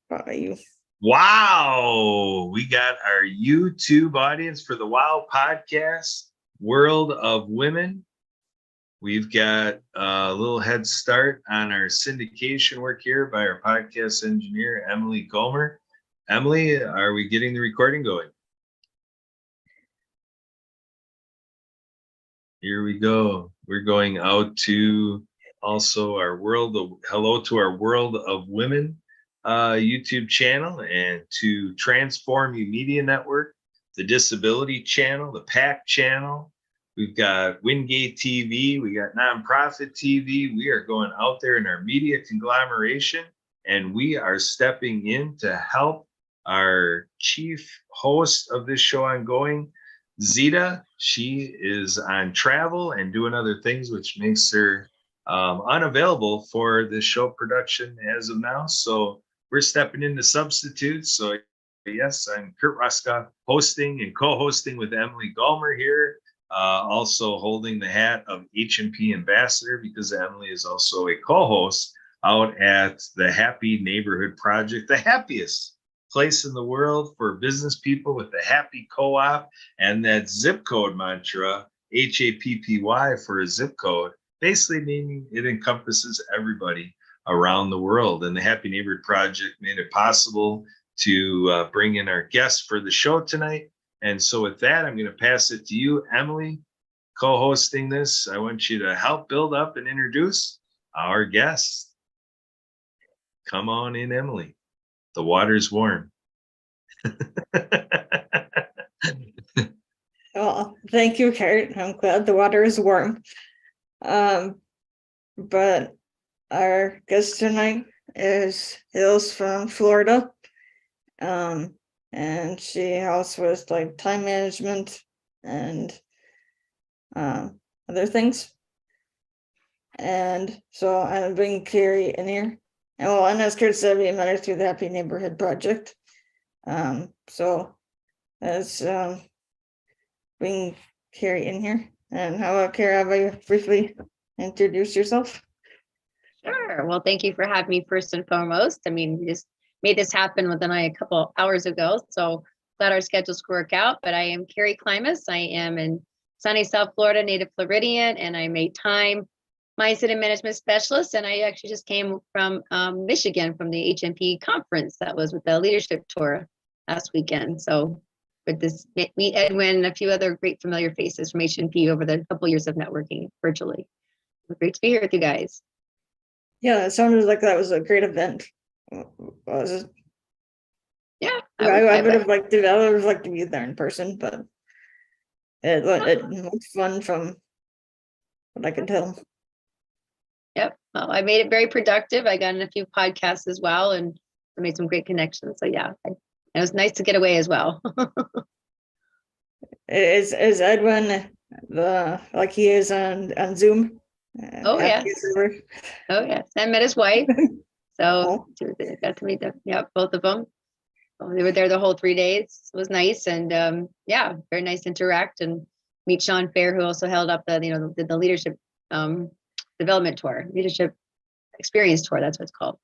by you. Wow, we got our YouTube audience for the WOW podcast, World of Women. We've got a little head start on our syndication work here by our podcast engineer, Emily Gomer. Emily, are we getting the recording going? Here we go. We're going out to also our hello to our World of Women YouTube channel, and to Transform You Media Network, the Disability Channel, the PAC channel. We've got Wingate TV, we got Nonprofit TV. We are going out there in our media conglomeration, and we are stepping in to help our chief host of this show ongoing, Zita. She is on travel and doing other things, which makes her unavailable for this show production as of now. So we're stepping into substitutes. So yes, I'm Kurt Ruska, hosting and co-hosting with Emily Gallmer here. Also holding the hat of H&P Ambassador, because Emily is also a co-host out at the Happy Neighborhood Project, the happiest place in the world for business people, with the Happy Co-op and that zip code mantra, HAPPY, for a zip code, basically meaning it encompasses everybody around the world. And the Happy Neighborhood Project made it possible to bring in our guests for the show tonight. And so with that, I'm going to pass it to you, Emily, co-hosting this. I want you to help build up and introduce our guests. Come on in, Emily. The water's warm. Well, thank you, Kurt. I'm glad the water is warm. But our guest tonight hails from Florida. And she helps with like time management and other things. And so I'm bringing Carrie in here. And as Kurt said, we met her through the Happy Neighborhood Project. So let's bring Carrie in here. And how about Carrie, how about you briefly introduce yourself? Sure. Well, thank you for having me first and foremost. I mean, we just made this happen within a couple hours ago, so glad our schedules work out. But I am Carrie Klimas. I am in sunny South Florida, native Floridian, and I'm a time mindset and management specialist. And I actually just came from Michigan from the HMP conference that was with the leadership tour last weekend. So with this, meet Edwin and a few other great familiar faces from HMP over the couple years of networking virtually. Great to be here with you guys. Yeah, it sounded like that was a great event. Was it? Yeah, I would have liked to. I would have liked to be there in person, but it looked fun from what I could tell. Yep. Well, I made it very productive. I got in a few podcasts as well, and I made some great connections. So yeah, it was nice to get away as well. Is Edwin like he is on Zoom? Oh yes. Oh yes. I met his wife. So got to meet them. Yeah, both of them. They were there the whole 3 days. It was nice, and yeah, very nice to interact and meet Sean Fair, who also held up the leadership development tour, leadership experience tour. That's what it's called.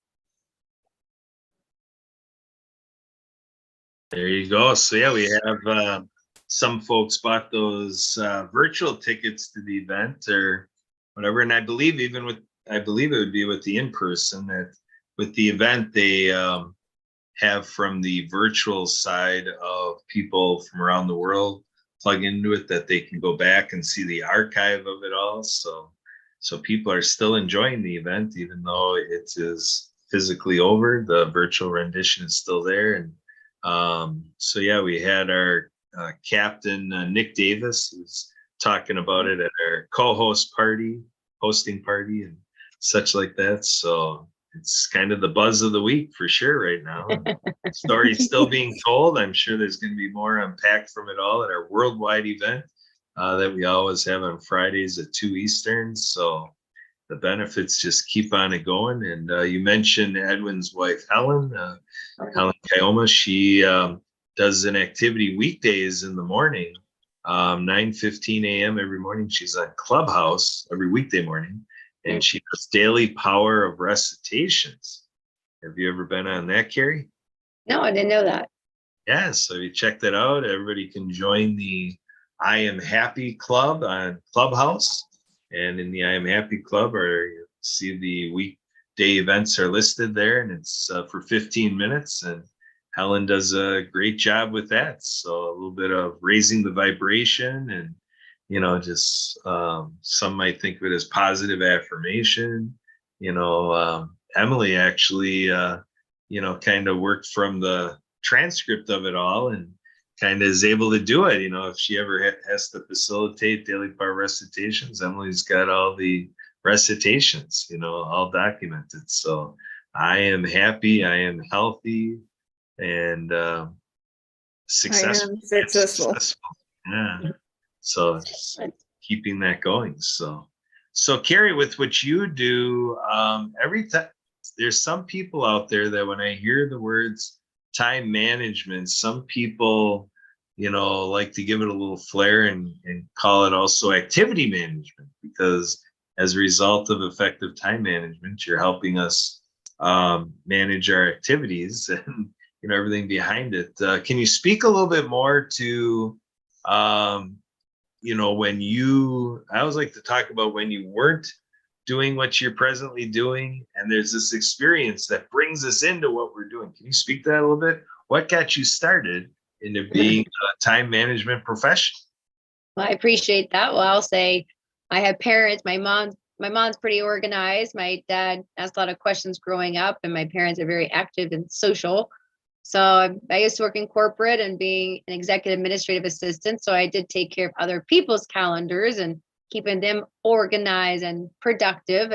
There you go. So yeah, we have some folks bought those virtual tickets to the event or whatever, and I believe it would be with the in-person. That with the event they have from the virtual side of people from around the world plug into it, that they can go back and see the archive of it all. So people are still enjoying the event, even though it is physically over. The virtual rendition is still there. And so yeah, we had our captain Nick Davis, who's talking about it at our hosting party and such like that. So it's kind of the buzz of the week for sure right now. Story's still being told. I'm sure there's going to be more unpacked from it all at our worldwide event that we always have on Fridays at 2 Eastern. So the benefits just keep on it going. And you mentioned Edwin's wife, Helen Kioma. She does an activity weekdays in the morning, 9:15 a.m. every morning. She's on Clubhouse every weekday morning. And she does daily power of recitations. Have you ever been on that, Carrie? No, I didn't know that. Yeah, so you check that out. Everybody can join the I Am Happy Club on Clubhouse. And in the I Am Happy Club, or you see the weekday events are listed there, and it's for 15 minutes. And Helen does a great job with that. So a little bit of raising the vibration, and just some might think of it as positive affirmation. Emily actually kind of worked from the transcript of it all and kind of is able to do it. If she ever has to facilitate daily power recitations, Emily's got all the recitations, all documented. So I am happy, I am healthy, and successful. I am successful. Yeah. So it's keeping that going. So Carrie, with what you do, every time there's some people out there that when I hear the words time management, some people, like to give it a little flair and call it also activity management, because as a result of effective time management, you're helping us manage our activities and everything behind it. Can you speak a little bit more to when I always like to talk about when you weren't doing what you're presently doing, and there's this experience that brings us into what we're doing. Can you speak to that a little bit? What got you started into being a time management professional? Well, I appreciate that. Well, I'll say I have parents. My mom's pretty organized. My dad asked a lot of questions growing up, and my parents are very active and social. So I used to work in corporate and being an executive administrative assistant. So I did take care of other people's calendars and keeping them organized and productive.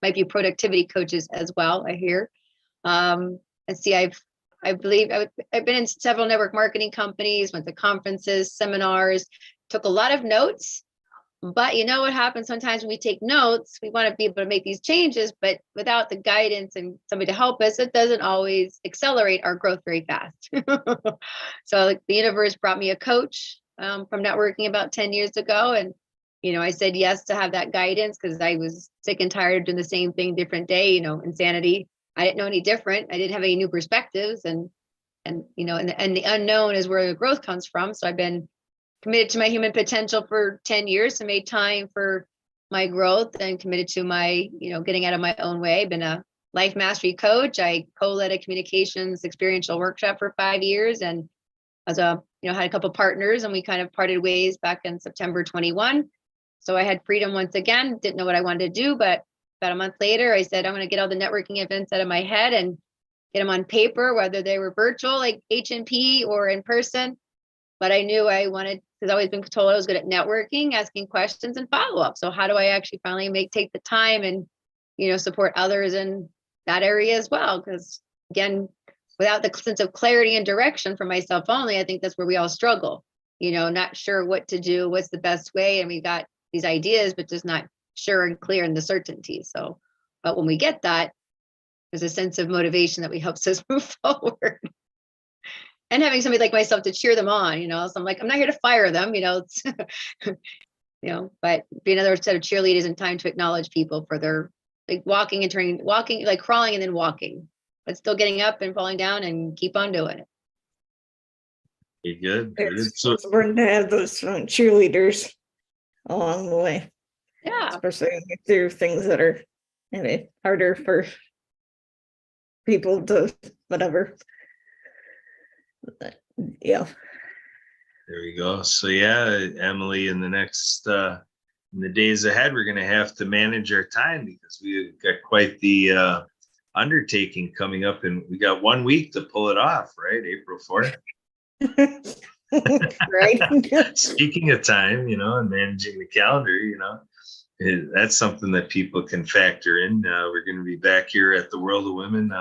Might be productivity coaches as well, I hear. And see, I believe I've been in several network marketing companies, went to conferences, seminars, took a lot of notes. But you know what happens sometimes when we take notes, we want to be able to make these changes, but without the guidance and somebody to help us, it doesn't always accelerate our growth very fast. So the universe brought me a coach from networking about 10 years ago. And, I said yes to have that guidance because I was sick and tired of doing the same thing, different day, insanity. I didn't know any different. I didn't have any new perspectives, and the unknown is where the growth comes from. So I've been committed to my human potential for 10 years and made time for my growth and committed to my, getting out of my own way. Been a life mastery coach. I co-led a communications experiential workshop for 5 years, and had a couple partners, and we kind of parted ways back in September 21. So I had freedom once again, didn't know what I wanted to do, but about a month later, I said, I'm going to get all the networking events out of my head and get them on paper, whether they were virtual like HNP or in person. But I knew I wanted, because I've always been told I was good at networking, asking questions, and follow up. So how do I actually finally take the time and, support others in that area as well? Because again, without the sense of clarity and direction for myself only, I think that's where we all struggle, not sure what to do, what's the best way. And we got these ideas, but just not sure and clear in the certainty. So, but when we get that, there's a sense of motivation that helps us move forward. And having somebody like myself to cheer them on, so I'm like, I'm not here to fire them, it's, but be another set of cheerleaders and time to acknowledge people for their walking, like crawling and then walking, but still getting up and falling down and keep on doing it. Very good. It's important to have those cheerleaders along the way. Yeah. Especially through things that are harder for people to whatever. Yeah. There we go. So yeah, Emily, in the days ahead, we're going to have to manage our time because we've got quite the undertaking coming up, and we got 1 week to pull it off, right? April 4th. Right. Speaking of time, and managing the calendar, that's something that people can factor in. We're going to be back here at the World of Women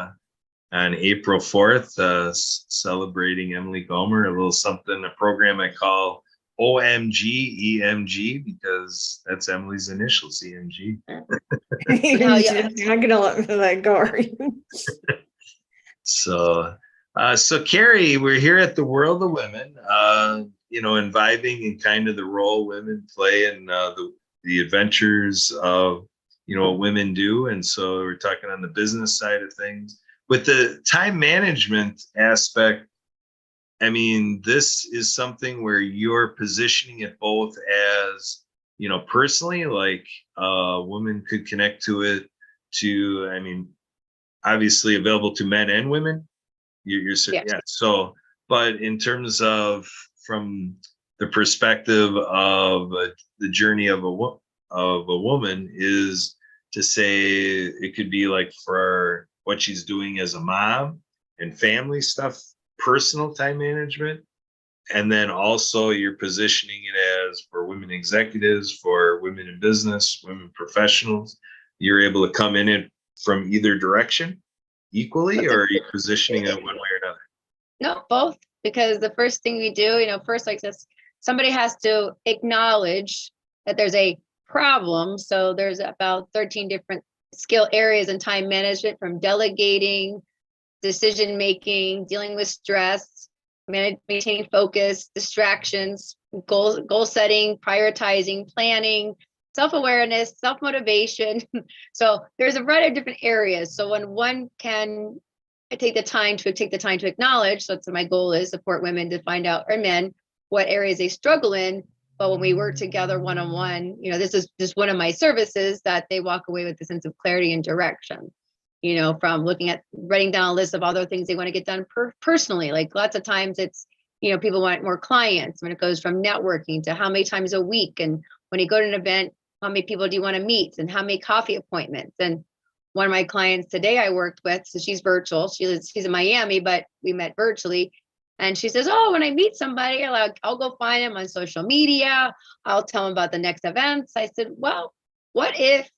on April 4th, celebrating Emily Gomer, a program I call OMG EMG, because that's Emily's initials, EMG. You're not gonna let me let go, are you? So Carrie, we're here at the World of Women, imbibing in kind of the role women play in the adventures of, what women do. And so we're talking on the business side of things. with the time management aspect, I mean, this is something where you're positioning it both as, you know, personally, like a woman could connect to it to, I mean, obviously available to men and women. Yeah. Yeah. So, but in terms of from the perspective of the journey of of a woman is to say it could be like for what she's doing as a mom and family stuff, personal time management, and then also you're positioning it as for women executives, for women in business, women professionals. You're able to come in it from either direction equally, or are you positioning it one way or another? No, both. Because the first thing we do, first like this, somebody has to acknowledge that there's a problem. So there's about 13 different skill areas in time management, from delegating, decision making, dealing with stress, maintaining focus, distractions, goal setting, prioritizing, planning, self-awareness, self-motivation. So there's a variety of different areas. So when one can take the time to acknowledge, so my goal is support women to find out, or men, what areas they struggle in. But when we work together one-on-one, this is just one of my services, that they walk away with a sense of clarity and direction, from looking at writing down a list of other things they want to get done personally. Like lots of times it's, people want more clients, when it goes from networking to how many times a week. And when you go to an event, how many people do you want to meet, and how many coffee appointments? And one of my clients today I worked with, so she's virtual. She's in Miami, but we met virtually. And she says, oh, when I meet somebody, I'll go find them on social media. I'll tell them about the next events. I said, well, what if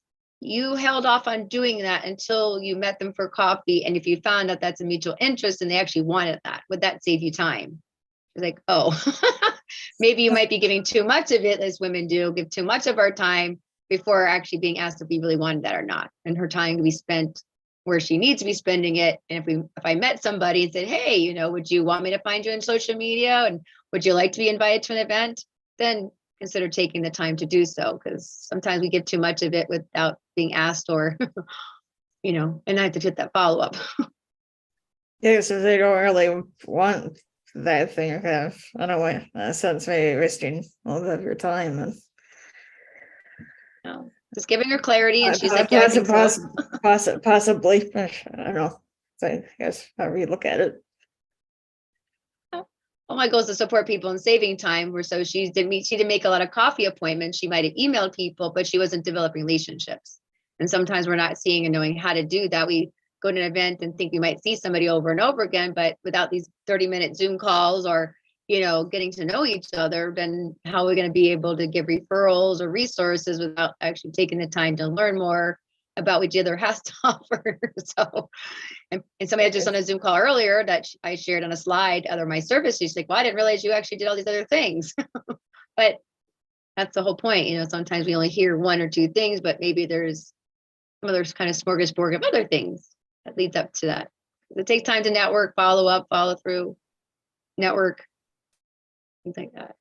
you held off on doing that until you met them for coffee? And if you found out that's a mutual interest and they actually wanted that, would that save you time? She's like, oh, maybe you might be giving too much of it, as women do, give too much of our time before actually being asked if we really wanted that or not. And her time to be spent where she needs to be spending it. And if I met somebody and said, hey, would you want me to find you on social media? And would you like to be invited to an event? Then consider taking the time to do so, because sometimes we give too much of it without being asked, or, and I have to get that follow up. Yeah, so they don't really want that thing. I don't know, in a sense, maybe wasting a little bit of your time. And just giving her clarity, and she's like, yeah, I think so. Possibly, I don't know. So I guess however you look at it. Well, my goal is to support people in saving time. So she didn't make a lot of coffee appointments. She might have emailed people, but she wasn't developing relationships. And sometimes we're not seeing and knowing how to do that. We go to an event and think we might see somebody over and over again, but without these 30-minute Zoom calls, or getting to know each other, then how are we going to be able to give referrals or resources without actually taking the time to learn more about what each other has to offer? So, and somebody just on a Zoom call earlier that I shared on a slide, other my service, she's like, well, I didn't realize you actually did all these other things. But that's the whole point. Sometimes we only hear one or two things, but maybe there's some other kind of smorgasbord of other things that leads up to that. It takes time to network, follow up, follow through, network, things like that.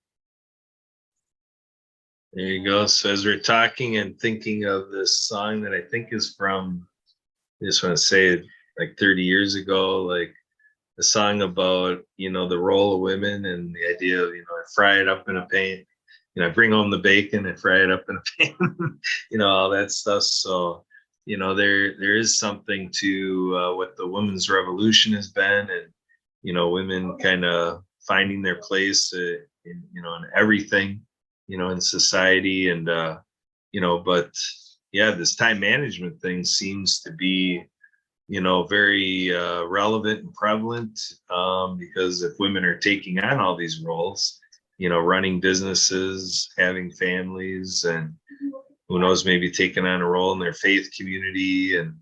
There you go. So as we're talking and thinking of this song that I think is from, I just want to say it, like 30 years ago, like a song about, the role of women and the idea of, I fry it up in a pan, I bring home the bacon and fry it up in a pan, all that stuff. So, there is something to what the women's revolution has been, and, women kind of finding their place in everything, in society. And, but yeah, this time management thing seems to be, very relevant and prevalent, because if women are taking on all these roles, running businesses, having families, and who knows, maybe taking on a role in their faith community, and,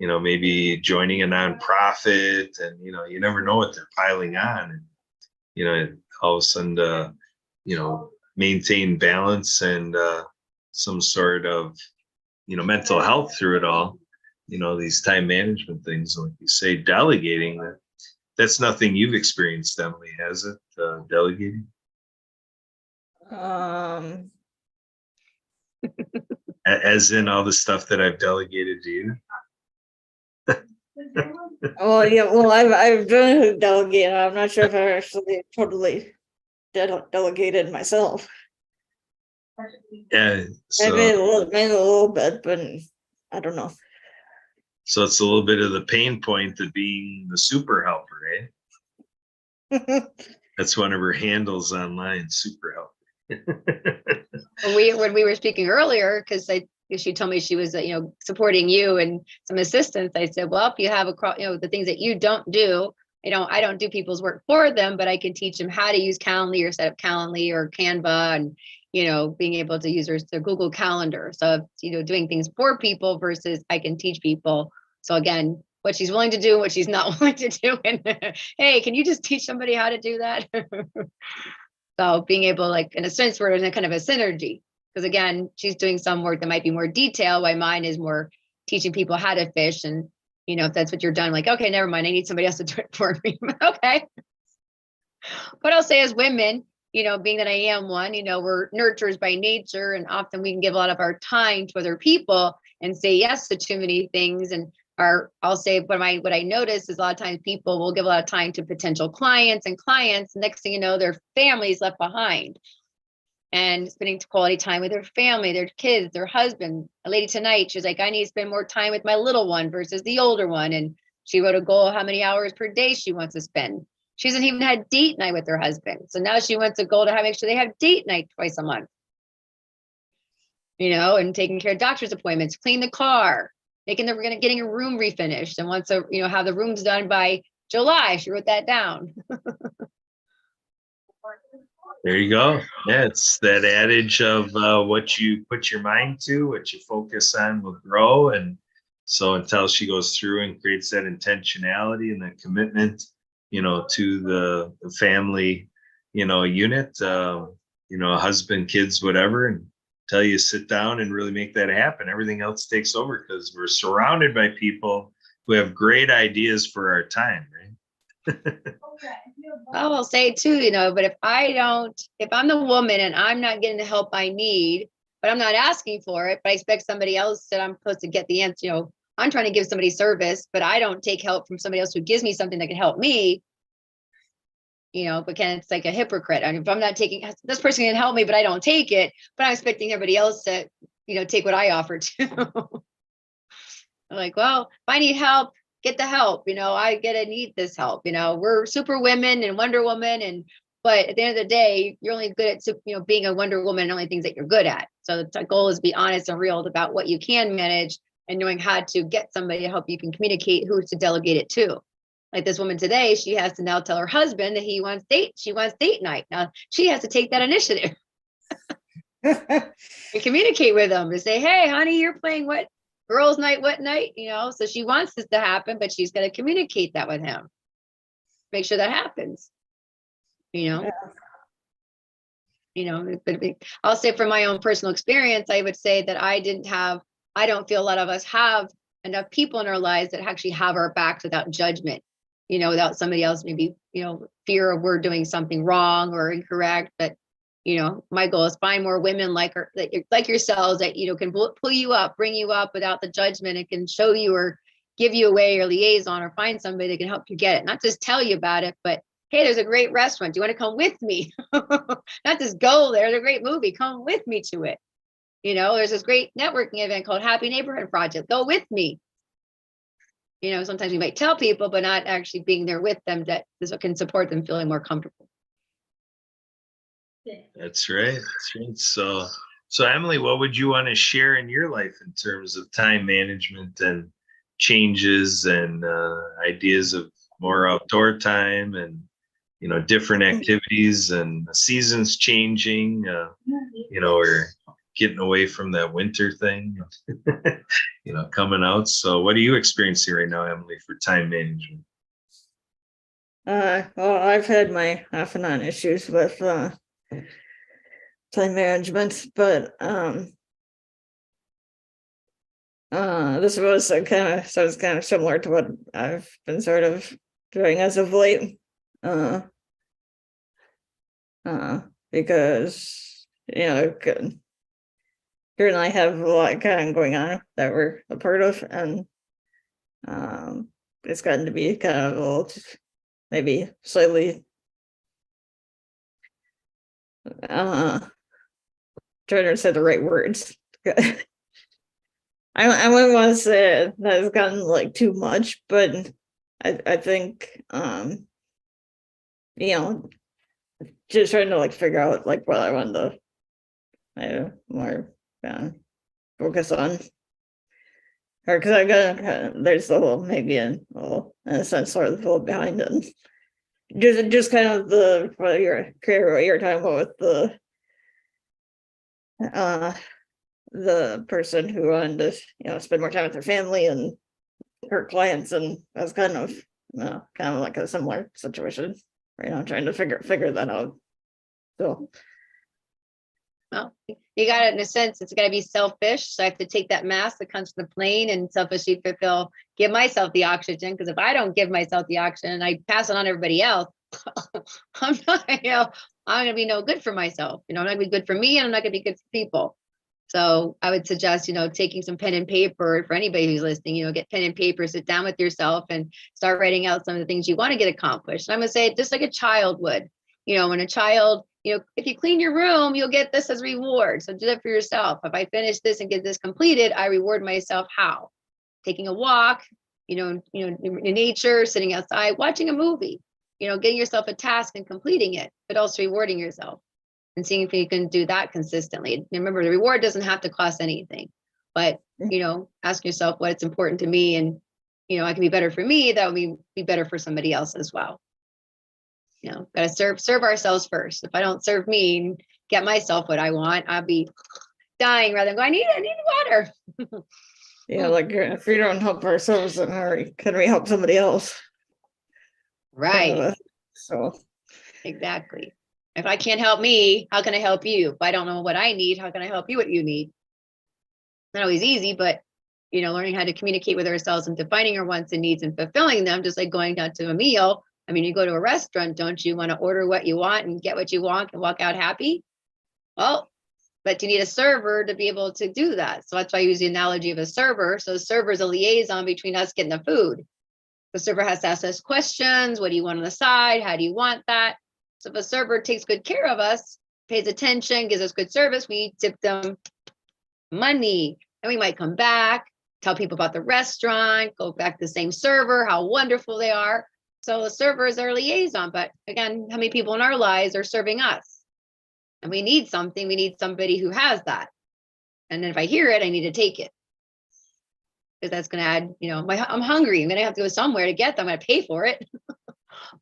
maybe joining a nonprofit, and, you never know what they're piling on. And, all of a sudden, maintain balance and some sort of, mental health through it all. These time management things, like you say, delegating, that's nothing you've experienced, Emily, has it? Delegating? As in all the stuff that I've delegated to you? Well, yeah, well, I've done delegate. I'm not sure if I actually totally delegated myself. Yeah. Maybe a little bit, but I don't know. So it's a little bit of the pain point of being the super helper, eh? That's one of her handles online, super helper. When we were speaking earlier, because she told me she was supporting you and some assistance, I said, well, if you have the things that you don't do, I don't do people's work for them, but I can teach them how to use Calendly or set up Calendly or Canva, and being able to use their Google Calendar. So doing things for people versus I can teach people. So again, what she's willing to do, what she's not willing to do, and hey, can you just teach somebody how to do that? So being able, like, in a sense, we're in a kind of a synergy, because again, she's doing some work that might be more detailed, while mine is more teaching people how to fish. And if that's what you're done, like, okay, never mind, I need somebody else to do it for me. Okay. But I'll say, as women, being that I am one, we're nurturers by nature, and often we can give a lot of our time to other people and say yes to too many things. And I'll say, what I notice is a lot of times people will give a lot of time to potential clients, and next thing you know, their family's left behind, and spending quality time with their family, their kids, their husband. A lady tonight, she's like, I need to spend more time with my little one versus the older one. And she wrote a goal how many hours per day she wants to spend. She hasn't even had date night with her husband. So now she wants a goal to make sure they have date night twice a month. And taking care of doctor's appointments, clean the car, getting a room refinished, and wants to, have the rooms done by July. She wrote that down. There you go. Yeah, it's that adage of what you put your mind to, what you focus on will grow. And so until she goes through and creates that intentionality and that commitment, to the family, unit, husband, kids, whatever, and until you sit down and really make that happen, everything else takes over, because we're surrounded by people who have great ideas for our time, right? I'll say too, but if I'm the woman and I'm not getting the help I need, but I'm not asking for it, but I expect somebody else that I'm supposed to get the answer, I'm trying to give somebody service, but I don't take help from somebody else who gives me something that can help me, but it's like a hypocrite. I mean, if I'm not taking, this person can help me, but I don't take it, but I'm expecting everybody else to, take what I offer to. I'm like, well, if I need help, get the help. I need this help. We're super women and Wonder Woman, but at the end of the day, you're only good at being a Wonder Woman and only things that you're good at. So the goal is to be honest and real about what you can manage, and knowing how to get somebody to help you can communicate who to delegate it to. Like this woman today, she has to now tell her husband that she wants date night. Now she has to take that initiative and communicate with him to say, hey, honey, you're playing what girls night, what night, so she wants this to happen, but she's going to communicate that with him. Make sure that happens, Yeah. I'll say from my own personal experience, I would say that I don't feel a lot of us have enough people in our lives that actually have our backs without judgment, without somebody else, maybe, fear of we're doing something wrong or incorrect. But, my goal is find more women like yourselves that, can pull you up, bring you up without the judgment, and can show you or give you away or liaison, or find somebody that can help you get it. Not just tell you about it, but hey, there's a great restaurant. Do you want to come with me? Not just go there. There's a great movie. Come with me to it. There's this great networking event called Happy Neighborhood Project. Go with me. Sometimes we might tell people, but not actually being there with them, that this can support them feeling more comfortable. That's right. So Emily, what would you want to share in your life in terms of time management and changes and ideas of more outdoor time and, different activities and seasons changing, we're getting away from that winter thing, coming out. So what are you experiencing right now, Emily, for time management? Well, I've had my off and on issues with time management, but this was kind of similar to what I've been sort of doing as of late. Because Karen and I have a lot kind of going on that we're a part of, and it's gotten to be kind of a little, maybe slightly trying to say the right words. I wouldn't want to say that it's gotten like too much, but I think you know, just trying to like figure out like what I want to more focus on. Or because I got there's a little maybe in a sense sort of the little behind it. Just kind of what you're talking about with the person who wanted to spend more time with their family and her clients, and that's kind of like a similar situation right now, trying to figure that out. So well, you got it in a sense. It's got to be selfish. So I have to take that mass that comes from the plane and selfishly give myself the oxygen. Because if I don't give myself the oxygen and I pass it on to everybody else, I'm not, I'm gonna be no good for myself. I'm not gonna be good for me, and I'm not gonna be good for people. So I would suggest, taking some pen and paper for anybody who's listening, get pen and paper, sit down with yourself and start writing out some of the things you want to get accomplished. And I'm gonna say just like a child would, when a child, if you clean your room, you'll get this as reward. So do that for yourself. If I finish this and get this completed, I reward myself how? Taking a walk, in nature, sitting outside, watching a movie, getting yourself a task and completing it, but also rewarding yourself and seeing if you can do that consistently. Remember, the reward doesn't have to cost anything, but, ask yourself what's important to me, and, I can be better for me. That would be better for somebody else as well. Got to serve ourselves first. If I don't serve me and get myself what I want, I'll be dying rather than going, I need water. Yeah, like if we don't help ourselves, then how can we help somebody else? Right. So exactly. If I can't help me, how can I help you? If I don't know what I need, how can I help you what you need? Not always easy, but learning how to communicate with ourselves and defining our wants and needs and fulfilling them, just like going out to a meal. I mean, you go to a restaurant, don't you want to order what you want and get what you want and walk out happy? Well, but you need a server to be able to do that. So that's why I use the analogy of a server. So a server is a liaison between us getting the food. The server has to ask us questions. What do you want on the side? How do you want that? So if a server takes good care of us, pays attention, gives us good service, we tip them money. And we might come back, tell people about the restaurant, go back to the same server, how wonderful they are. So the server is our liaison. But again, how many people in our lives are serving us? And we need something. We need somebody who has that. And then if I hear it, I need to take it. Because that's going to add, I'm hungry. I'm going to have to go somewhere to get them. I'm going to pay for it.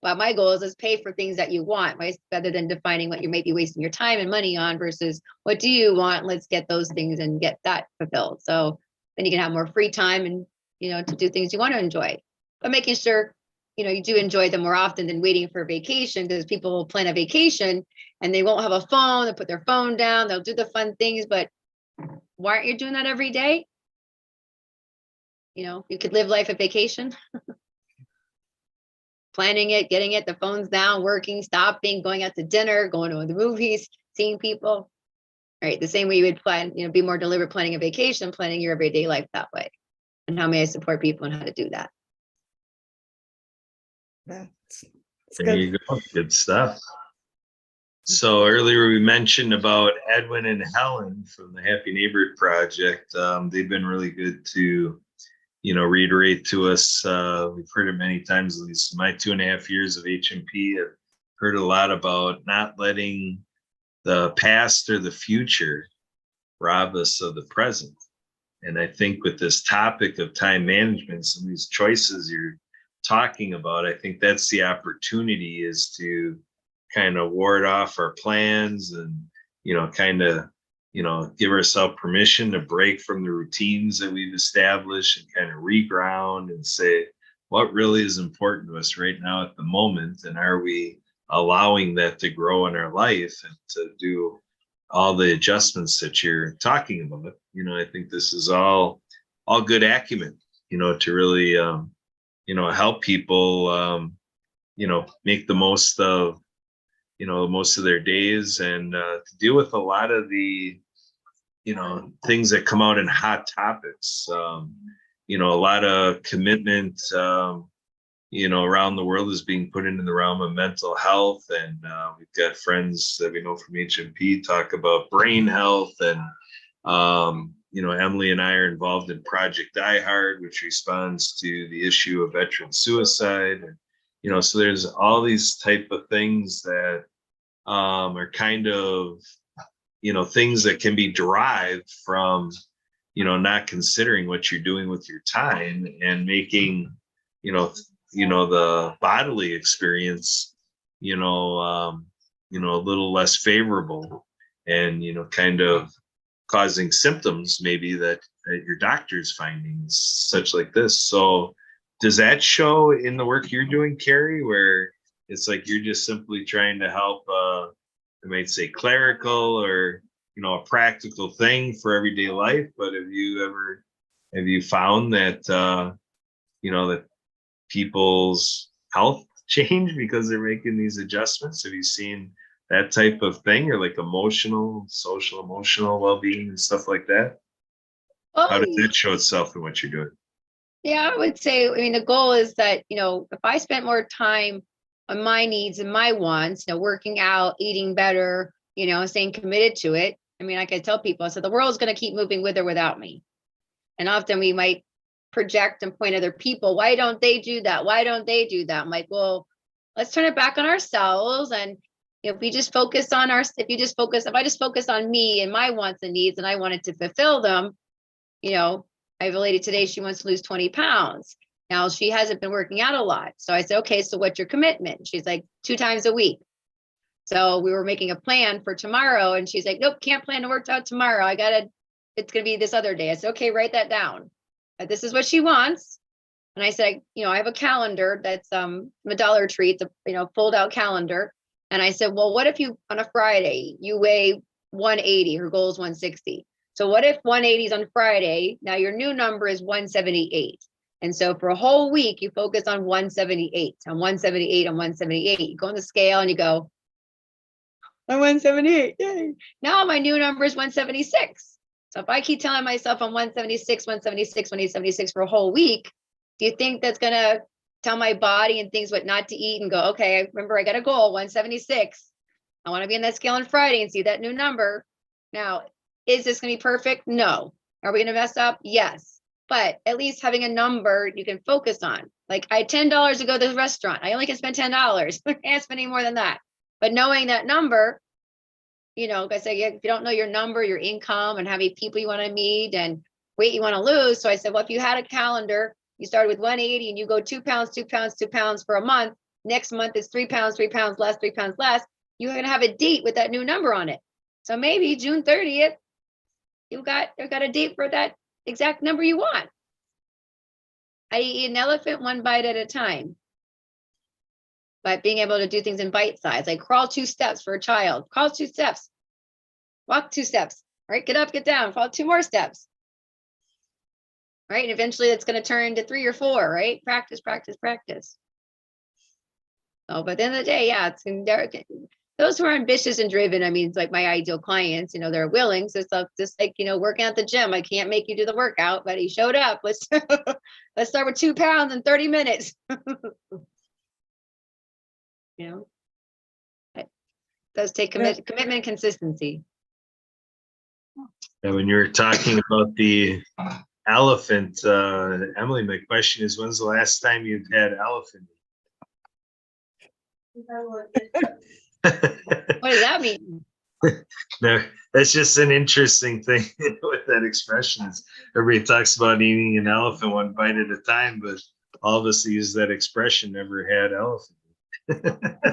But my goal is pay for things that you want, right? Rather than defining what you may be wasting your time and money on versus what do you want? Let's get those things and get that fulfilled. So then you can have more free time and, to do things you want to enjoy. But making sure, you do enjoy them more often than waiting for a vacation, because people will plan a vacation and they won't have a phone. They'll put their phone down. They'll do the fun things. But why aren't you doing that every day? You could live life at vacation. Planning it, getting it, the phone's down, working, stopping, going out to dinner, going to the movies, seeing people. Right. The same way you would plan, be more deliberate planning a vacation, planning your everyday life that way. And how may I support people and how to do that? that's There you go. Good stuff. So earlier we mentioned about Edwin and Helen from the Happy Neighborhood Project. They've been really good to reiterate to us. We've heard it many times, at least my 2.5 years of HMP. I've heard a lot about not letting the past or the future rob us of the present. And I think with this topic of time management, some of these choices you're talking about, I think that's the opportunity, is to kind of ward off our plans and, kind of, give ourselves permission to break from the routines that we've established and kind of reground and say, what really is important to us right now at the moment? And are we allowing that to grow in our life and to do all the adjustments that you're talking about? I think this is all good acumen, to really, help people, make the most of, most of their days, and to deal with a lot of the, things that come out in hot topics. A lot of commitment, around the world is being put into the realm of mental health. And we've got friends that we know from HMP talk about brain health. And, Emily and I are involved in Project Die Hard, which responds to the issue of veteran suicide. And, so there's all these type of things that are kind of, things that can be derived from, not considering what you're doing with your time and making, the bodily experience, a little less favorable, and, kind of causing symptoms maybe that your doctor's finding, such like this. So does that show in the work you're doing, Carrie, where it's like you're just simply trying to help, I might say clerical or, a practical thing for everyday life? But have you found that, that people's health change because they're making these adjustments? Have you seen that type of thing, or like social, emotional well-being and stuff like that? How does that show itself in what you're doing? Yeah, I would say, the goal is that, if I spent more time on my needs and my wants, working out, eating better, staying committed to it. I could tell people, so the world's going to keep moving with or without me. And often we might project and point at other people. Why don't they do that? Why don't they do that? I'm like, well, let's turn it back on ourselves. And if I just focus on me and my wants and needs, and I wanted to fulfill them, I have a lady today, she wants to lose 20 pounds. Now she hasn't been working out a lot. So I said, okay, so what's your commitment? She's like 2 times a week. So we were making a plan for tomorrow, and she's like, nope, can't plan to work out tomorrow. It's going to be this other day. I said, okay, write that down. This is what she wants. And I said, I have a calendar that's a Dollar Tree, it's a fold out calendar. And I said, well, what if you, on a Friday, you weigh 180, her goal is 160. So what if 180 is on Friday? Now your new number is 178. And so for a whole week, you focus on 178, on 178, on 178. You go on the scale and you go, I'm 178. Yay. Now my new number is 176. So if I keep telling myself I'm 176, 176, 176 for a whole week, do you think that's going to tell my body and things what not to eat and go, okay, remember I got a goal, 176. I want to be on that scale on Friday and see that new number. Now, is this going to be perfect? No. Are we going to mess up? Yes. But at least having a number you can focus on. Like I had $10 to go to the restaurant. I only can spend $10. I can't spend any more than that. But knowing that number, like I say, if you don't know your number, your income, and how many people you want to meet and weight you want to lose. So I said, well, if you had a calendar, you started with 180 and you go 2 pounds, 2 pounds, 2 pounds for a month. Next month is 3 pounds, 3 pounds less, 3 pounds less. You're going to have a date with that new number on it. So maybe June 30th, you've got a date for that exact number you want. I eat an elephant one bite at a time. By being able to do things in bite size, like crawl 2 steps for a child, crawl 2 steps, walk 2 steps, right? Get up, get down, fall 2 more steps, right? And eventually it's going to turn into 3 or 4, right? Practice, practice, practice. So, but at the end of the day, yeah, those who are ambitious and driven, it's like my ideal clients, they're willing. So it's just like, working at the gym. I can't make you do the workout, but he showed up. Let's start with 2 pounds in 30 minutes. It does take commitment and consistency. And when you're talking about the elephant, Emily, my question is, when's the last time you've had elephant? What does that mean? No, that's just an interesting thing with that expression. Everybody talks about eating an elephant one bite at a time, but all of us use that expression, never had elephant.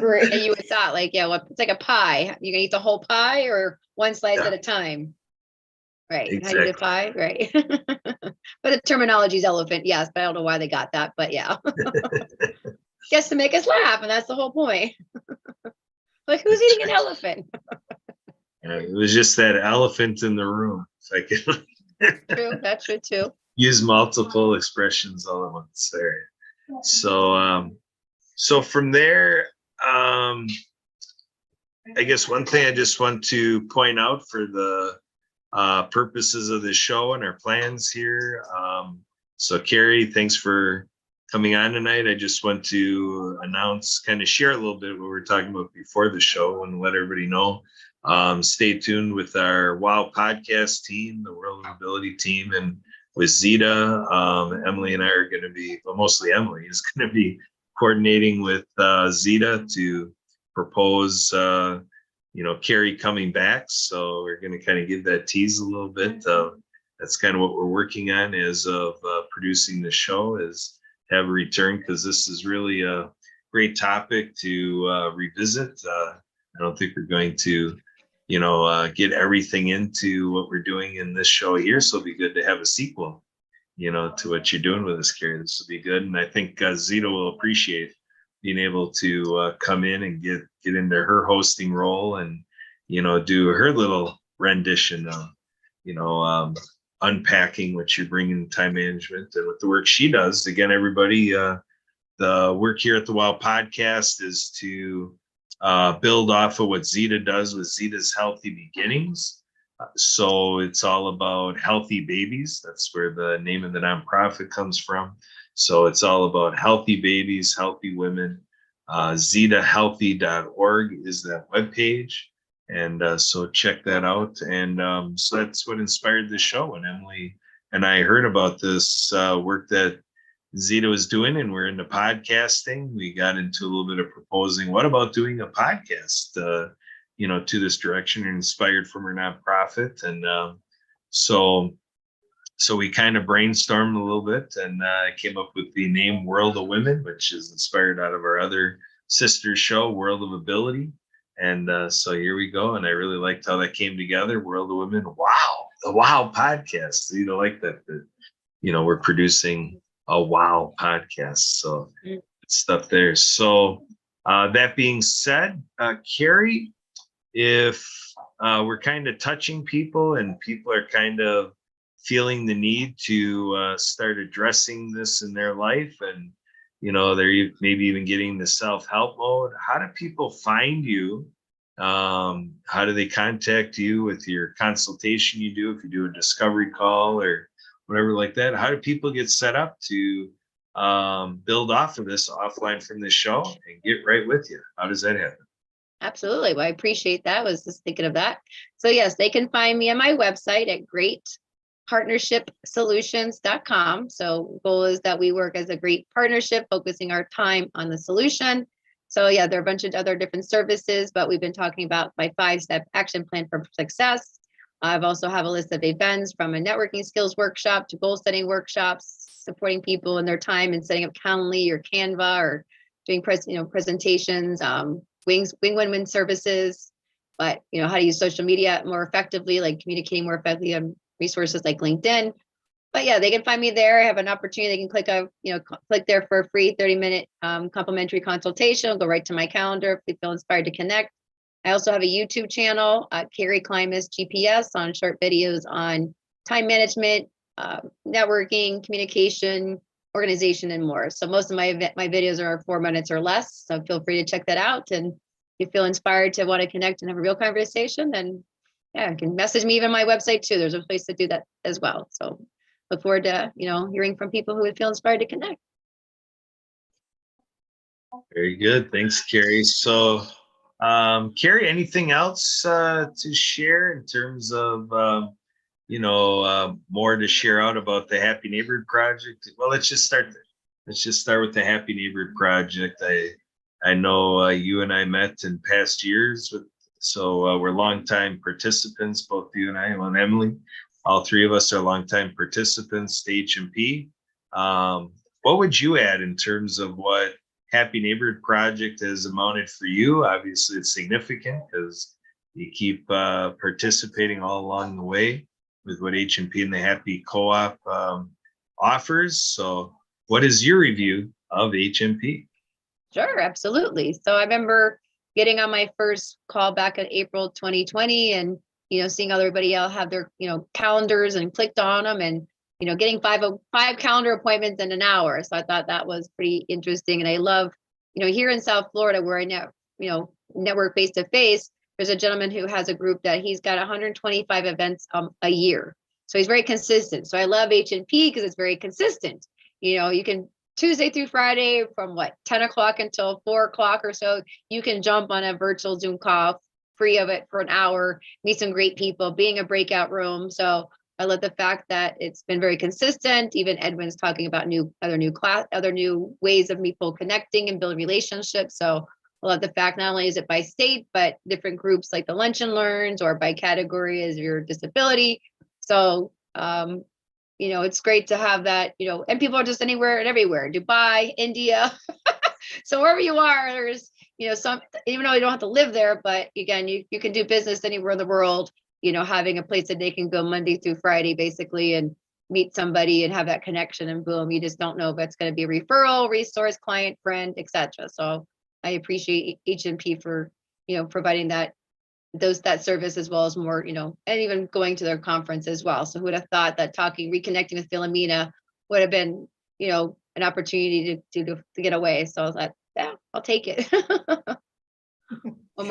Right. And you would thought like, yeah, well, it's like a pie. You can eat the whole pie or one slice at a time. Right. Exactly. How do you eat a pie? Right. But the terminology is elephant. Yes. But I don't know why they got that, but yeah. Guess to make us laugh. And that's the whole point. Like who's eating an elephant? It was just that elephant in the room. If I could True. That's true too. Use multiple expressions all at once there. So from there, I guess one thing I just want to point out for the purposes of the show and our plans here. So Carrie, thanks for coming on tonight. I just want to announce, kind of share a little bit what we were talking about before the show and let everybody know. Stay tuned with our WOW podcast team, the World of Ability team, and with Zeta. Emily and I are going to be, well, mostly Emily is going to be coordinating with Zeta to propose, Carrie coming back. So we're going to kind of give that tease a little bit. That's kind of what we're working on as of producing the show, is have a return, because this is really a great topic to revisit. I don't think we're going to, get everything into what we're doing in this show here. So it'll be good to have a sequel, to what you're doing with us, Carrie. This will be good. And I think Zeta will appreciate being able to come in and get into her hosting role and, do her little rendition of, unpacking what you're bringing in time management and with the work she does. Again, everybody, the work here at the WOW podcast is to build off of what Zeta does with Zeta's Healthy Beginnings. So it's all about healthy babies. That's where the name of the nonprofit comes from. So it's all about healthy babies, healthy women. ZetaHealthy.org is that webpage. And so check that out. And so that's what inspired the show. When Emily and I heard about this work that Zeta was doing, and we're into podcasting, we got into a little bit of proposing, what about doing a podcast, to this direction, and inspired from her nonprofit. And so we kind of brainstormed a little bit and came up with the name World of Women, which is inspired out of our other sister show, World of Ability. And so here we go. And I really liked how that came together. World of Women. Wow. The WOW podcast. Like that, we're producing a WOW podcast. So stuff there. So that being said, Carrie, if we're kind of touching people and people are kind of feeling the need to start addressing this in their life, and they're maybe even getting the self-help mode, how do people find you? How do they contact you with your consultation you do, if you do a discovery call or whatever like that? How do people get set up to build off of this offline from this show and get right with you? How does that happen? Absolutely. Well, I appreciate that. I was just thinking of that. So yes, they can find me on my website at greatpartnershipsolutions.com. So goal is that we work as a great partnership, focusing our time on the solution. So yeah, there are a bunch of other different services, but we've been talking about my 5-step action plan for success. I've also have a list of events, from a networking skills workshop to goal setting workshops, supporting people in their time and setting up Calendly or Canva, or doing presentations, win-win services. But how to use social media more effectively, like communicating more effectively on resources like LinkedIn. But yeah, they can find me there. I have an opportunity. They can click there for a free 30-minute complimentary consultation. I'll go right to my calendar if they feel inspired to connect. I also have a YouTube channel, Carrie Klimas GPS, on short videos on time management, networking, communication, organization, and more. So most of my videos are 4 minutes or less. So feel free to check that out. And if you feel inspired to want to connect and have a real conversation, then yeah, you can message me even on my website too. There's a place to do that as well. So look forward to, hearing from people who would feel inspired to connect. Very good. Thanks, Carrie. So, Carrie, anything else to share in terms of, more to share out about the Happy Neighborhood Project? Well, let's just start there. Let's just start with the Happy Neighborhood Project. I know you and I met in past years, so we're longtime participants, both you and I, and Emily. All three of us are longtime participants to HMP. What would you add in terms of what Happy Neighborhood Project has amounted for you? Obviously, it's significant because you keep participating all along the way with what HMP and the Happy Co-op offers. So what is your review of HMP? Sure, absolutely. So I remember getting on my first call back in April 2020, and seeing everybody else have their calendars, and clicked on them, and getting five calendar appointments in an hour. So I thought that was pretty interesting. And I love, here in South Florida, where I network face to face, there's a gentleman who has a group that he's got 125 events a year. So he's very consistent. So I love HNP because it's very consistent. You can Tuesday through Friday from 10 o'clock until 4 o'clock or so. You can jump on a virtual Zoom call free of it for an hour, meet some great people, being a breakout room. So I love the fact that it's been very consistent. Even Edwin's talking about other new ways of people connecting and building relationships. So I love the fact not only is it by state, but different groups like the Lunch and Learns, or by category as your disability. So it's great to have that, and people are just anywhere and everywhere, Dubai, India. So wherever you are, there's, some, even though you don't have to live there, but again, you can do business anywhere in the world, having a place that they can go Monday through Friday, basically, and meet somebody and have that connection, and boom, you just don't know if it's going to be a referral, resource, client, friend, etc. So I appreciate HMP for, providing that service, as well as more, and even going to their conference as well. So who would have thought that reconnecting with Philomena would have been, an opportunity to get away. So I was like, yeah, I'll take it. one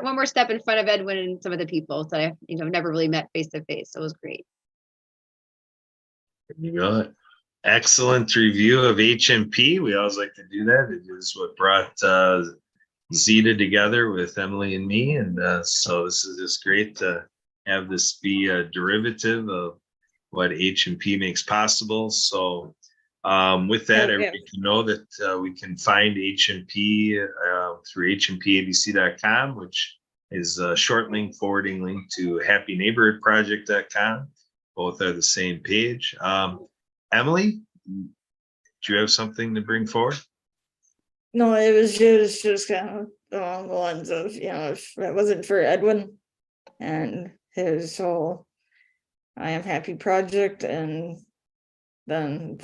more step in front of Edwin and some of the people that I, never really met face to face. So it was great. You got it. Excellent review of HMP. We always like to do that. It is what brought Zeta together with Emily and me, and so this is just great to have this be a derivative of what HMP makes possible. So with that, everybody can know that we can find HMP through hmpabc.com, which is a short link, forwarding link to happyneighborhoodproject.com. Both are the same page. Emily, do you have something to bring forward? No, it was just kind of along the lines of, if it wasn't for Edwin and his whole I Am Happy project, and then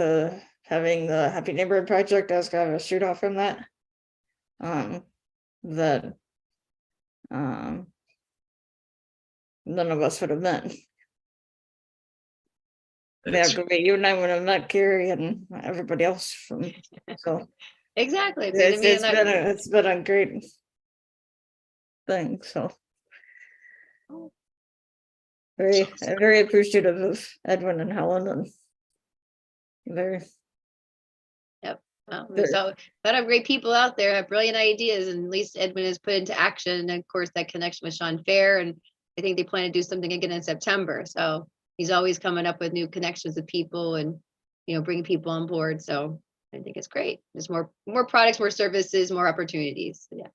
having the Happy Neighborhood Project as kind of a shoot off from that, that none of us would have met. That's Yeah, but you and I would have met Carrie and everybody else from, so Exactly. it's been a great thing. So very appreciative of Edwin and Helen, and very. There's a lot of great people out there have brilliant ideas, and at least Edwin has put into action. And of course, that connection with Sean Fair, and I think they plan to do something again in September. So he's always coming up with new connections with people, and bringing people on board. So I think it's great. There's more products, more services, more opportunities. Yeah.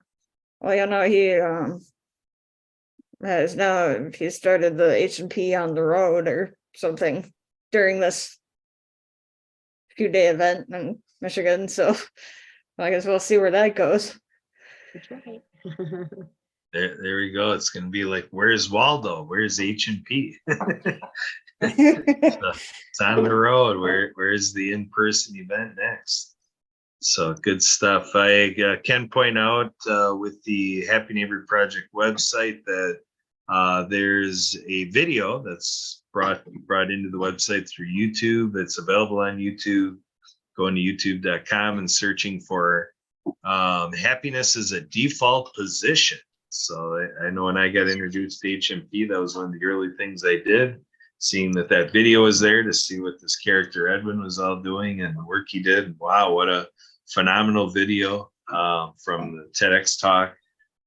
Well, he he started the HMP on the road or something during this few-day event in Michigan. So I guess we'll see where that goes. That's right. There we go. It's going to be like, where's Waldo? Where's HMP? It's on the road. Where's the in-person event next? So good stuff. I can point out with the Happy Neighborhood Project website that there's a video that's brought into the website through YouTube. It's available on YouTube. Going to youtube.com and searching for happiness is a default position. So I know when I got introduced to HMP, that was one of the early things I did. Seeing that video was there to see what this character Edwin was all doing and the work he did. Wow, what a phenomenal video from the TEDx talk.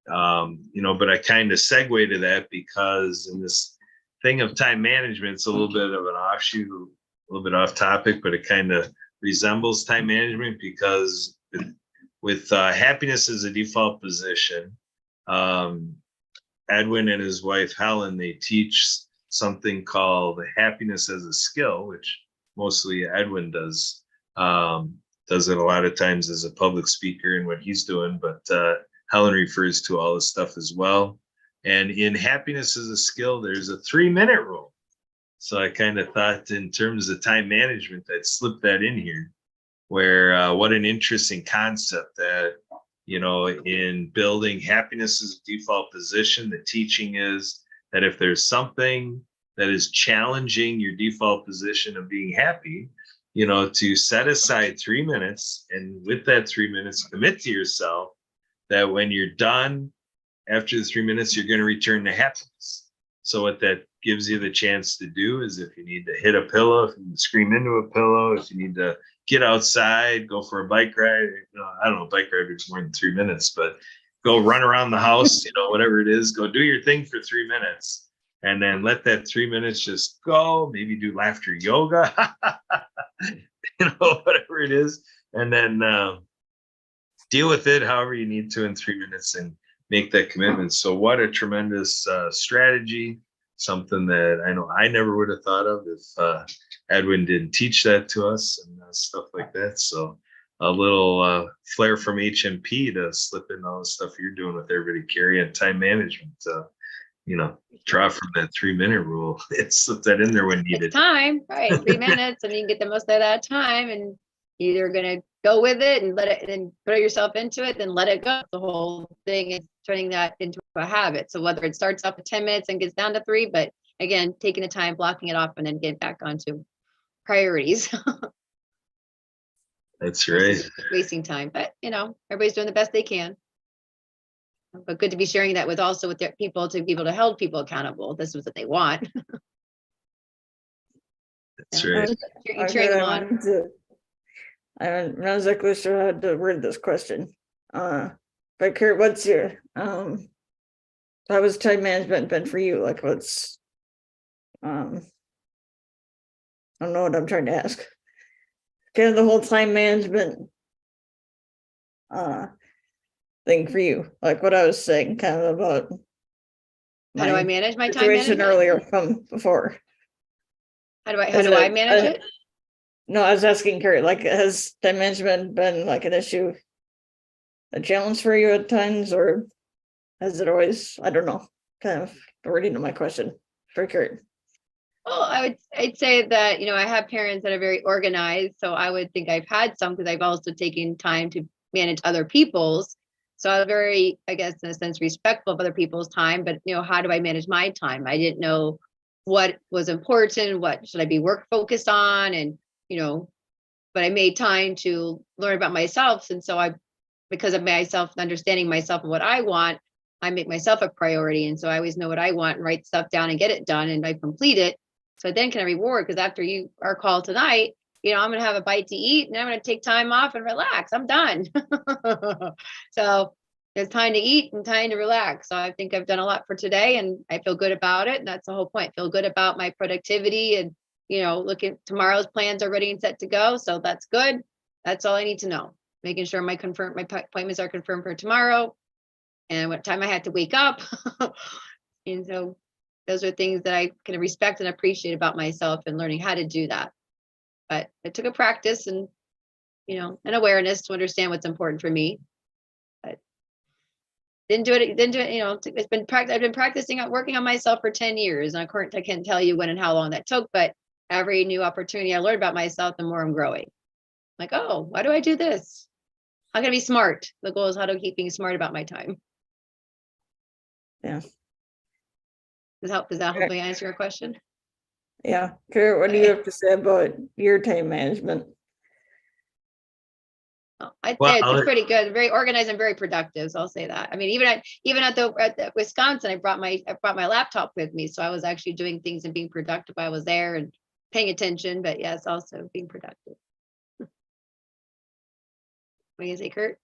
But I kind of segue to that because in this thing of time management, it's a little bit of an offshoot, a little bit off topic, but it kind of resembles time management because with happiness as a default position, Edwin and his wife Helen, they teach something called happiness as a skill, which mostly Edwin does it a lot of times as a public speaker and what he's doing, but Helen refers to all this stuff as well. And in happiness as a skill, there's a 3-minute rule. So I kind of thought in terms of time management, I'd slip that in here, where what an interesting concept that, in building happiness as a default position, the teaching is that if there's something that is challenging your default position of being happy, to set aside 3 minutes, and with that 3 minutes, commit to yourself that when you're done after the 3 minutes, you're going to return to happiness. So what that gives you the chance to do is if you need to hit a pillow, if you need to scream into a pillow, if you need to get outside, go for a bike ride. I don't know, bike ride is more than 3 minutes, but go run around the house, whatever it is, go do your thing for 3 minutes and then let that 3 minutes just go. Maybe do laughter yoga, whatever it is. And then deal with it however you need to in 3 minutes and make that commitment. So what a tremendous strategy, something that I know I never would have thought of if Edwin didn't teach that to us and stuff like that. So a little flair from HMP to slip in all the stuff you're doing with everybody, Carrie, and time management. Draw from that 3 minute rule. Slip that in there when needed. It's time, right? 3 minutes, and you can get the most of that time, and either gonna go with it and let it and put yourself into it, then let it go. The whole thing is turning that into a habit. So whether it starts off at 10 minutes and gets down to 3, but again, taking the time, blocking it off, and then get back onto priorities. That's right. Wasting time, but everybody's doing the best they can. But good to be sharing that with also with their people, to be able to hold people accountable. This is what they want. That's right. You're cheering them on. I'm not exactly sure how to word this question. But Kurt, what's your how has time management been for you? Like what's I don't know what I'm trying to ask. Kind of the whole time management thing for you, like what I was saying kind of about how do I manage my time situation management? earlier from before. How do I manage it? No, I was asking Kurt, like, has time management been like an issue, a challenge for you at times, or has it always, I don't know, kind of the wording of my question for Kurt? Well, I'd say that, I have parents that are very organized. So I would think I've had some, because I've also taken time to manage other people's. So I'm very, I guess, in a sense, respectful of other people's time. But, how do I manage my time? I didn't know what was important, what should I be work focused on, and but I made time to learn about myself. And so because of myself, understanding myself and what I want, I make myself a priority. And so I always know what I want and write stuff down and get it done, and I complete it. So then can I reward? Because after our call tonight, I'm going to have a bite to eat, and I'm going to take time off and relax. I'm done. So there's time to eat and time to relax. So I think I've done a lot for today, and I feel good about it. And that's the whole point. Feel good about my productivity, and look at tomorrow's plans are ready and set to go. So that's good. That's all I need to know. Making sure my appointments are confirmed for tomorrow, and what time I had to wake up. And so those are things that I can respect and appreciate about myself, and learning how to do that. But it took a practice and, an awareness to understand what's important for me. But didn't do it. It's been I've been practicing working on myself for 10 years. And I can't tell you when and how long that took, but every new opportunity I learn about myself, the more I'm growing. Like, oh, why do I do this? I'm going to be smart. The goal is how to keep being smart about my time. Yeah. Does that hopefully answer your question? Yeah. Kurt, what do you have to say about your time management? I'd say it's pretty good, very organized and very productive. So I'll say that. I mean, even at the Wisconsin, I brought my laptop with me, so I was actually doing things and being productive. I was there and paying attention, but yes, also being productive. What do you say, Kurt?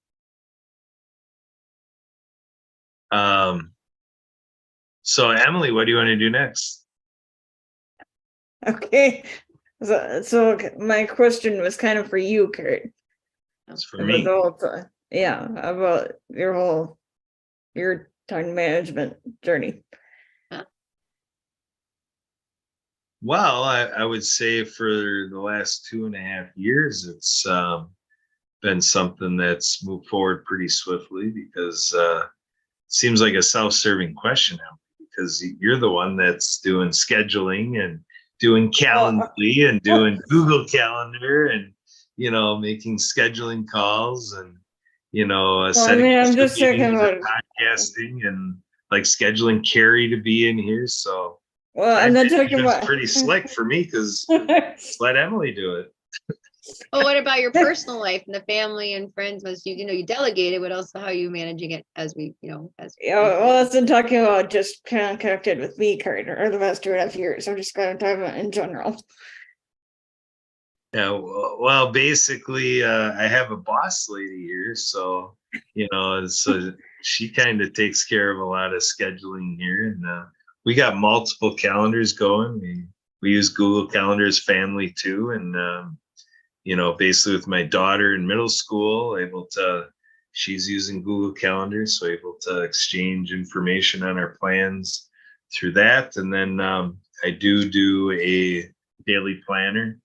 So Emily, what do you want to do next? Okay, so my question was kind of for you, Kurt. It's for me. Yeah, about your time management journey. Well, I would say for the last 2.5 years, it's been something that's moved forward pretty swiftly, because it seems like a self-serving question now, because you're the one that's doing scheduling and doing Calendly and doing Google Calendar and, making scheduling calls and, setting I'm just talking about podcasting and like scheduling Carrie to be in here. So I'm not talking about pretty slick for me, because let Emily do it. Well, what about your personal life and the family and friends? As you delegate it, what else? How are you managing it as we, as well, that's been talking about just kind of connected with me, Kurt, or the last 2.5 years. I'm just going to talk about in general. Yeah, well, basically, I have a boss lady here, so so she kind of takes care of a lot of scheduling here, and we got multiple calendars going. We use Google Calendars Family too, and basically with my daughter in middle school, she's using Google Calendars, so able to exchange information on our plans through that, and then I do a daily planner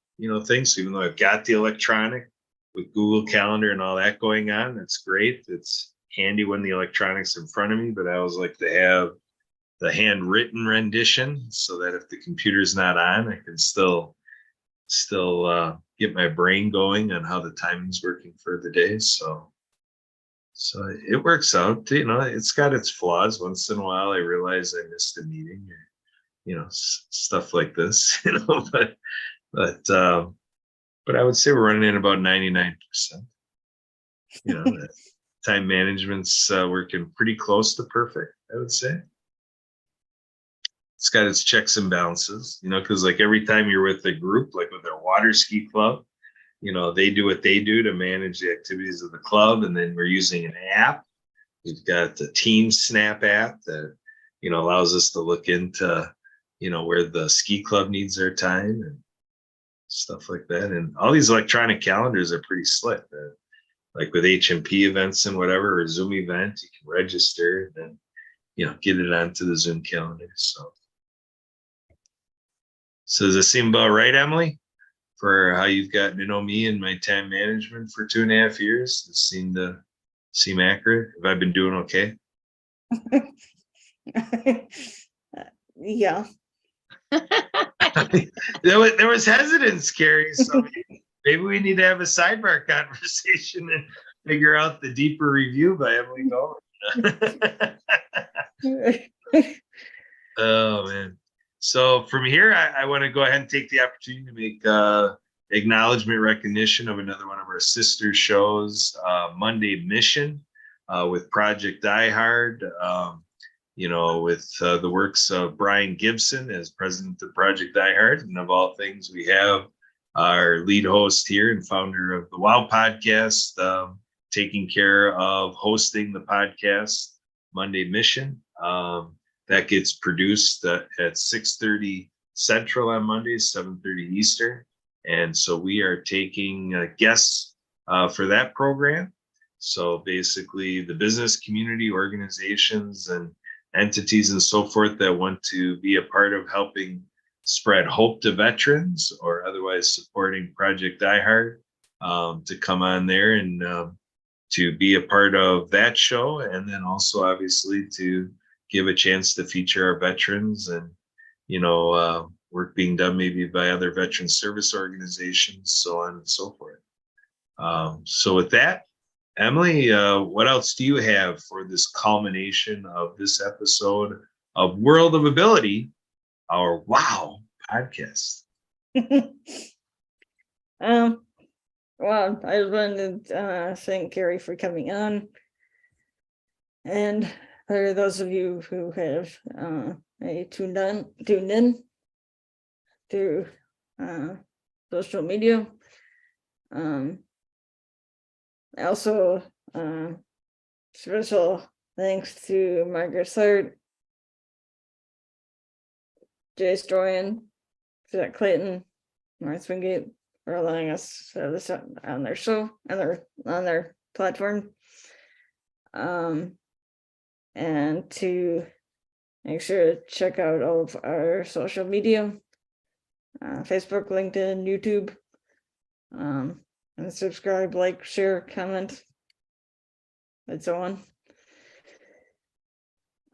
thing. So even though I've got the electronic with Google Calendar and all that going on, that's great. It's handy when the electronic's in front of me, but I always like to have the handwritten rendition so that if the computer's not on, I can still get my brain going on how the timing's working for the day. So it works out. It's got its flaws. Once in a while, I realize I missed a meeting or stuff like this. But I would say we're running in about 99%. That time management's working pretty close to perfect, I would say. It's got its checks and balances, because like every time you're with a group, like with our water ski club, they do what they do to manage the activities of the club. And then we're using an app. We've got the Team Snap app that, allows us to look into, where the ski club needs their time and stuff like that. And all these electronic calendars are pretty slick. Like with HMP events and whatever, or Zoom event, you can register and then, get it onto the Zoom calendar. So does it seem about right, Emily, for how you've gotten to know me and my time management for 2.5 years? It seemed to seem accurate. Have I been doing okay? Yeah. There was hesitance, Carrie. So maybe we need to have a sidebar conversation and figure out the deeper review by Emily Golan. Oh man. So from here, I want to go ahead and take the opportunity to make acknowledgement recognition of another one of our sister shows, Monday Mission, with Project Die Hard. With the works of Brian Gibson as president of Project Die Hard. And of all things, we have our lead host here and founder of the WOW podcast, taking care of hosting the podcast, Monday Mission. That gets produced at 6:30 Central on Mondays, 7:30 Eastern. And so we are taking guests for that program. So basically the business community, organizations, and entities and so forth that want to be a part of helping spread hope to veterans or otherwise supporting Project Die Hard, to come on there and to be a part of that show. And then also obviously to give a chance to feature our veterans and, work being done maybe by other veteran service organizations, so on and so forth. So with that, Emily, what else do you have for this culmination of this episode of World of Ability, our WOW podcast? Well, I just wanted to thank Carrie for coming on. And for those of you who have tuned in through social media. Also, special thanks to Margaret Sart, Jay Stroyan, Jack Clayton, Martha Wingate for allowing us to have this on their show, on their platform. And to make sure to check out all of our social media, Facebook, LinkedIn, YouTube, and subscribe, like, share, comment, and so on.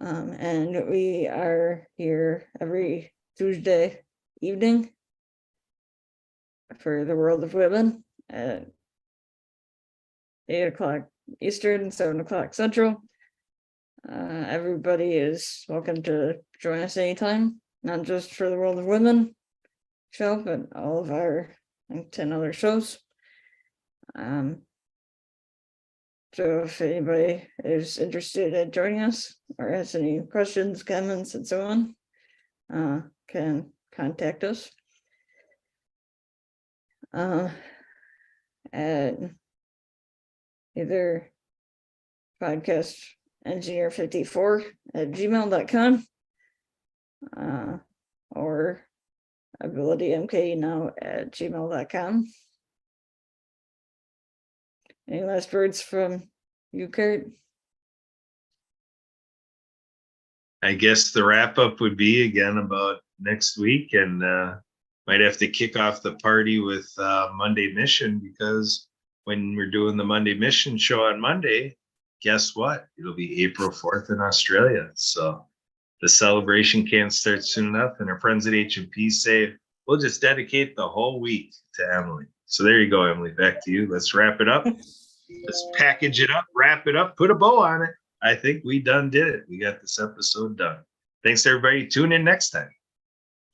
And we are here every Tuesday evening for the World of Women at 8 o'clock Eastern, 7 o'clock Central. Everybody is welcome to join us anytime, not just for the World of Women show, but all of our 10 other shows. So if anybody is interested in joining us or has any questions, comments, and so on, can contact us. At either podcast engineer 54@gmail.com or abilitymknow@gmail.com. Any last words from you, Kurt? I guess the wrap up would be again about next week, and might have to kick off the party with Monday Mission, because when we're doing the Monday Mission show on Monday, guess what? It'll be April 4th in Australia. So the celebration can't start soon enough. And our friends at H&P say we'll just dedicate the whole week to Emily. So there you go, Emily. Back to you. Let's wrap it up. Let's package it up, wrap it up, put a bow on it. I think we done did it. We got this episode done. Thanks, everybody. Tune in next time.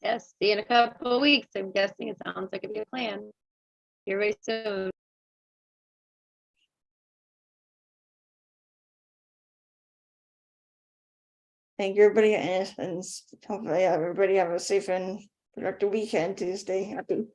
Yes, see you in a couple of weeks. I'm guessing it sounds like it'd be a plan. See you very soon. Thank you, everybody, and hopefully everybody have a safe and productive weekend Tuesday. Happy